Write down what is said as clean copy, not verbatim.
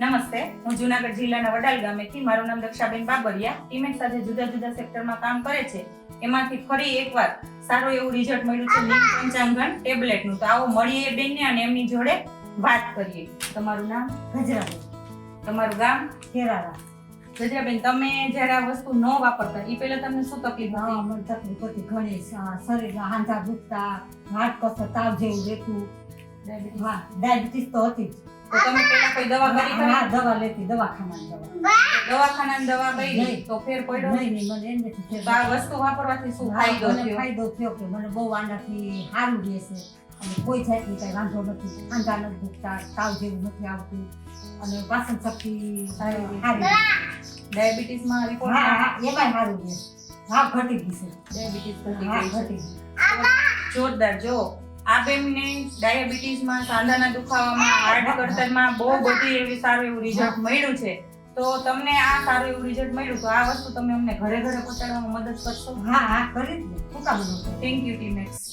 નમસ્તે, હું જુનાગઢ જિલ્લાના વડાલ ગામેથી, મારું નામ દક્ષાબેન બાબરિયા, ટીમેટ સાથે જુદા જુદા સેક્ટરમાં કામ કરે છે. એમાંથી ફરી એકવાર સારું એવું રિઝલ્ટ મળ્યું છે નીમ પંચાંગણ ટેબ્લેટનું. તો આવો મળીએ બેનને અને એમની જોડે વાત કરીએ. તમારું નામ? ગજરાબેન. તમારું ગામ? કેરાળા. ગજરાબેન, તમે જ્યારે આ વસ્તુ ન વાપરતા એ પહેલા તમને શું તકલીફ હતી? મને તકલીફ હતી ઘણી. શરીરમાં હાંધા દુખતા, હાથ કસો તાવ જેવું રહેતું. ડાયાબિટીસ તો હતી જ. તો તમે પહેલા કોઈ દવા કરી ખરી? હા, દવા લેતી, દવાખાનાની દવા. દવાખાનાની દવા કરી તો ફેર પડ્યો? નહીં, મને એમ નથી. તો આ વસ્તુ વાપરવાથી શું ફાયદો મને થયો? ફાયદો થયો કે મને બહુ આનાથી સારું રહેશે અને કોઈ જાતની કઈ વાંધો નથી. હાંધા નથી દુખતા, તાવ જેવું નથી આવતું અને પાચન શક્તિ સારી. ડાયાબિટીસમાં રિપોર્ટ? હા, એમાંય સારું રહે. હા, ઘટી ગઈ છે. ડાયાબિટીસ ઘટી હા, ગઈ છે. ઘટી ગઈ. જોરદાર. જો આ બેનને ડાયાબિટીસમાં, સાંધાના દુખાવામાં, હાર્ટ કર્તનમાં બહુ બધી એવી સારું એવું રિઝલ્ટ મળ્યું છે. તો તમને આ સારું એવું રિઝલ્ટ મળ્યું તો આ વસ્તુ તમે અમને ઘરે ઘરે પહોંચાડવામાં મદદ કરશો? હા, કરી જ ને. શું કામ નહોતું? Thank you ટીમેટ્સ.